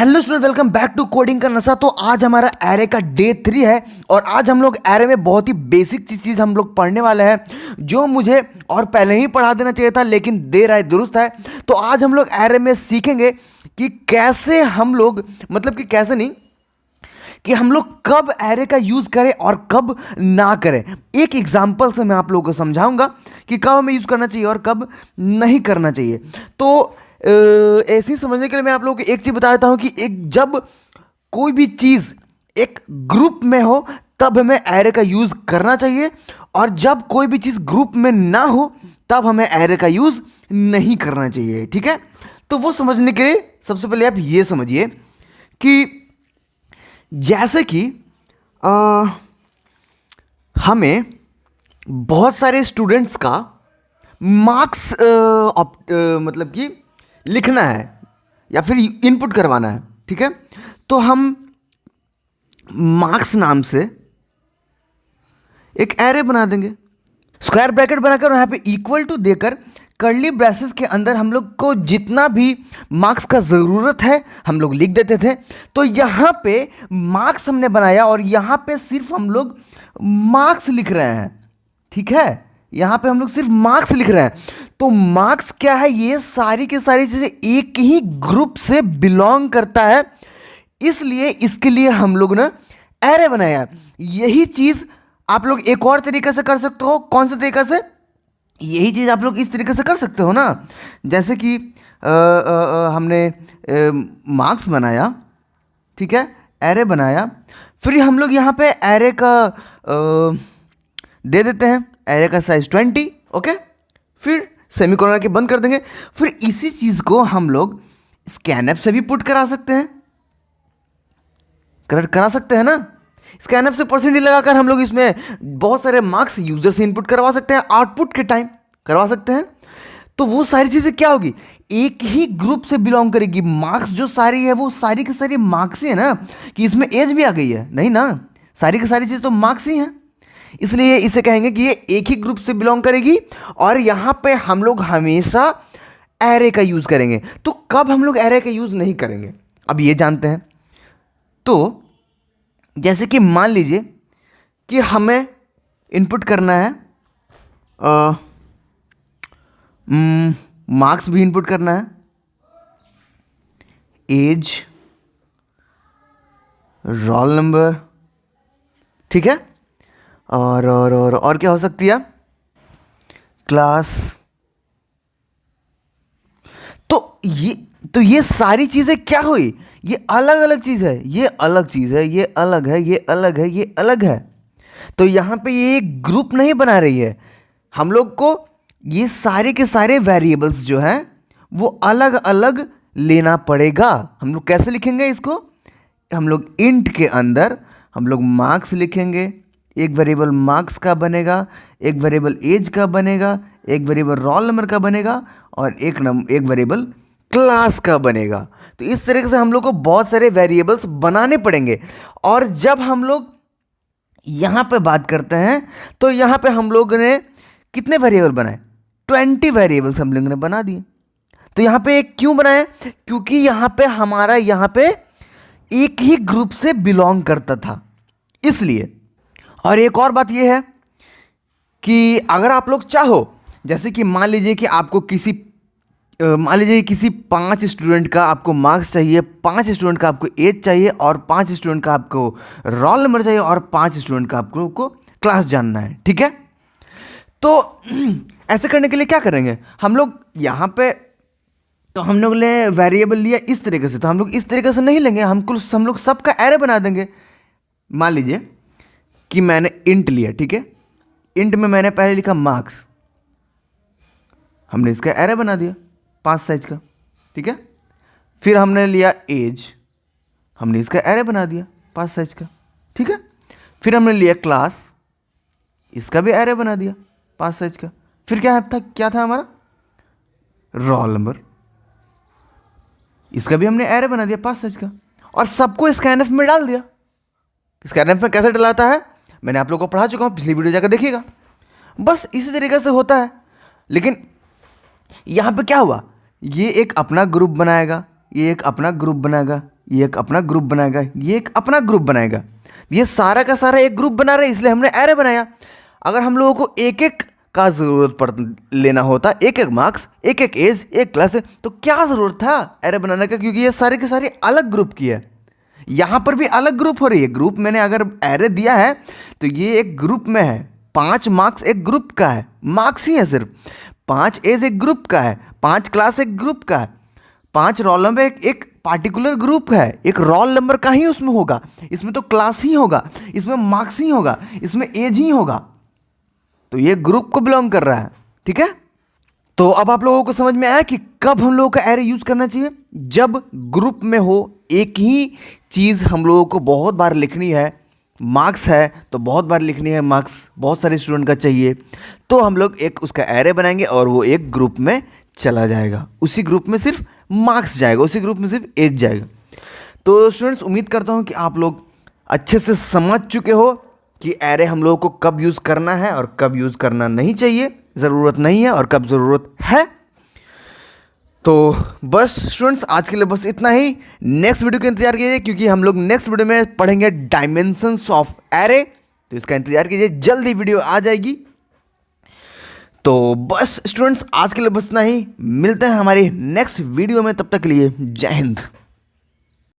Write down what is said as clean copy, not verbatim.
Hello student, welcome back to coding का नशा। तो आज हमारा एरे का डे 3 है और आज हम लोग एरे में बहुत ही बेसिक चीज़ हम लोग पढ़ने वाले हैं जो मुझे और पहले ही पढ़ा देना चाहिए था, लेकिन देर आए दुरुस्त है। तो आज हम लोग एरे में सीखेंगे कि कैसे हम लोग, मतलब कि कैसे नहीं, कि हम लोग कब एरे का यूज़ करें और कब ना करें। एक एग्जाम्पल से मैं आप लोगों को समझाऊंगा कि कब हमें यूज़ करना चाहिए और कब नहीं करना चाहिए। तो ऐसे ही समझने के लिए मैं आप लोगों को एक चीज़ बता देता हूं कि जब कोई भी चीज़ एक ग्रुप में हो तब हमें एरे का यूज़ करना चाहिए, और जब कोई भी चीज़ ग्रुप में ना हो तब हमें एरे का यूज़ नहीं करना चाहिए। ठीक है, तो वो समझने के लिए सबसे पहले आप ये समझिए कि जैसे कि हमें बहुत सारे स्टूडेंट्स का मार्क्स मतलब कि लिखना है या फिर इनपुट करवाना है। ठीक है, तो हम मार्क्स नाम से एक एरे बना देंगे, स्क्वायर ब्रैकेट बनाकर वहाँ पे इक्वल टू देकर कर्ली ब्रेसेस के अंदर हम लोग को जितना भी मार्क्स का ज़रूरत है हम लोग लिख देते थे। तो यहाँ पे मार्क्स हमने बनाया और यहाँ पे सिर्फ हम लोग मार्क्स लिख रहे हैं। ठीक है, यहाँ पे हम लोग सिर्फ मार्क्स लिख रहे हैं। तो मार्क्स क्या है, ये सारी की सारी चीज़ें एक ही ग्रुप से बिलोंग करता है, इसलिए इसके लिए हम लोग ने एरे बनाया। यही चीज़ आप लोग एक और तरीके से कर सकते हो। कौन से तरीके से? यही चीज़ आप लोग इस तरीके से कर सकते हो ना, जैसे कि हमने मार्क्स बनाया, ठीक है, एरे बनाया, फिर हम लोग यहाँ पे एरे का दे देते हैं, एरे का साइज 20। ओके, फिर सेमीकोलन के बंद कर देंगे। फिर इसी चीज़ को हम लोग स्कैनएफ से भी पुट करा सकते हैं, करा सकते हैं ना। स्कैनएफ से परसेंटेज लगाकर हम लोग इसमें बहुत सारे मार्क्स यूजर से इनपुट करवा सकते हैं, आउटपुट के टाइम करवा सकते हैं। तो वो सारी चीज़ें क्या होगी, एक ही ग्रुप से बिलोंग करेगी। मार्क्स जो सारी है वो सारी की सारी मार्क्स ही है ना, कि इसमें एज भी आ गई है, नहीं ना, सारी की सारी चीज़ तो मार्क्स ही हैं। इसलिए इसे कहेंगे कि ये एक ही ग्रुप से बिलोंग करेगी और यहाँ पे हम लोग हमेशा एरे का यूज़ करेंगे। तो कब हम लोग एरे का यूज़ नहीं करेंगे, अब ये जानते हैं। तो जैसे कि मान लीजिए कि हमें इनपुट करना है, मार्क्स भी इनपुट करना है, एज, रोल नंबर, ठीक है, और क्या हो सकती है, क्लास। तो ये सारी चीज़ें क्या हुई, ये अलग अलग चीज़ है, ये अलग चीज़ है, ये अलग है, ये अलग है, ये अलग है। तो यहाँ पे ये एक ग्रुप नहीं बना रही है। हम लोग को ये सारे के सारे वेरिएबल्स जो हैं वो अलग अलग लेना पड़ेगा। हम लोग कैसे लिखेंगे इसको, हम लोग इंट के अंदर हम लोग मार्क्स लिखेंगे, एक वेरिएबल मार्क्स का बनेगा, एक वेरिएबल एज का बनेगा, एक वेरिएबल रोल नंबर का बनेगा और एक वेरिएबल क्लास का बनेगा। तो इस तरीके से हम लोग को बहुत सारे वेरिएबल्स बनाने पड़ेंगे। और जब हम लोग यहाँ पे बात करते हैं तो यहाँ पे हम लोग ने कितने वेरिएबल बनाए, 20 वेरिएबल्स हम लोग ने बना दिए। तो यहाँ पे क्यों बनाए, क्योंकि यहाँ पे हमारा यहाँ पे एक ही ग्रुप से बिलोंग करता था, इसलिए। और एक और बात यह है कि अगर आप लोग चाहो, जैसे कि मान लीजिए कि आपको किसी 5 स्टूडेंट का आपको मार्क्स चाहिए, 5 स्टूडेंट का आपको एज चाहिए और 5 स्टूडेंट का आपको रोल नंबर चाहिए और 5 स्टूडेंट का आपको क्लास जानना है। ठीक है, तो ऐसे करने के लिए क्या करेंगे हम लोग, यहाँ पे तो हम लोग ने वेरिएबल लिया इस तरीके से, तो हम लोग इस तरीके से नहीं लेंगे, हम लोग सबका एरे बना देंगे। मान लीजिए कि मैंने इंट लिया, ठीक है, इंट में मैंने पहले लिखा मार्क्स, हमने इसका एरे बना दिया 5 साइज का, ठीक है। फिर हमने लिया एज, हमने इसका एरे बना दिया 5 साइज का, ठीक है। फिर हमने लिया क्लास, इसका भी एरे बना दिया 5 साइज का। फिर क्या था हमारा रोल नंबर, इसका भी हमने एरे बना दिया 5 साइज का, और सबको स्कैनएफ में डाल दिया। स्कैनएफ में कैसे डलाता है मैंने आप लोगों को पढ़ा चुका हूँ, पिछली वीडियो जाकर देखिएगा। बस इसी तरीके से होता है। लेकिन यहाँ पे क्या हुआ, ये एक अपना ग्रुप बनाएगा, ये एक अपना ग्रुप बनाएगा, ये एक अपना ग्रुप बनाएगा, ये एक अपना ग्रुप बनाएगा। ये सारा का सारा एक ग्रुप बना रहे, इसलिए हमने एरे बनाया। अगर हम लोगों को एक एक का ज़रूरत पड़ लेना होता, एक एक मार्क्स, एक एक एज, एक क्लास, तो क्या ज़रूरत था एरे बनाने का, क्योंकि ये सारे के सारे अलग ग्रुप की है। यहाँ पर भी अलग ग्रुप हो रही है। ग्रुप मैंने अगर एरे दिया है तो ये एक ग्रुप में है। 5 मार्क्स एक ग्रुप का है, मार्क्स ही है सिर्फ। 5 एज एक ग्रुप का है, 5 क्लास एक ग्रुप का है, 5 रोल नंबर एक पार्टिकुलर ग्रुप है, एक रोल नंबर का ही उसमें होगा, इसमें तो क्लास ही होगा, इसमें मार्क्स ही होगा, इसमें एज ही होगा। तो ये ग्रुप को बिलोंग कर रहा है, ठीक है। तो अब आप लोगों को समझ में आया कि कब हम लोगों का एरे यूज करना चाहिए। जब ग्रुप में हो, एक ही चीज़ हम लोगों को बहुत बार लिखनी है, मार्क्स है तो बहुत बार लिखनी है, मार्क्स बहुत सारे स्टूडेंट का चाहिए, तो हम लोग एक उसका एरे बनाएंगे और वो एक ग्रुप में चला जाएगा। उसी ग्रुप में सिर्फ मार्क्स जाएगा, उसी ग्रुप में सिर्फ एज जाएगा। तो स्टूडेंट्स, उम्मीद करता हूँ कि आप लोग अच्छे से समझ चुके हो कि एरे हम लोगों को कब यूज़ करना है और कब यूज़ करना नहीं चाहिए, ज़रूरत नहीं है और कब ज़रूरत है। तो बस स्टूडेंट्स, आज के लिए बस इतना ही। नेक्स्ट वीडियो का इंतजार कीजिए, क्योंकि हम लोग नेक्स्ट वीडियो में पढ़ेंगे डायमेंशंस ऑफ एरे, तो इसका इंतजार कीजिए, जल्दी वीडियो आ जाएगी। तो बस स्टूडेंट्स, आज के लिए बस इतना ही। मिलते हैं हमारी नेक्स्ट वीडियो में, तब तक के लिए जय हिंद।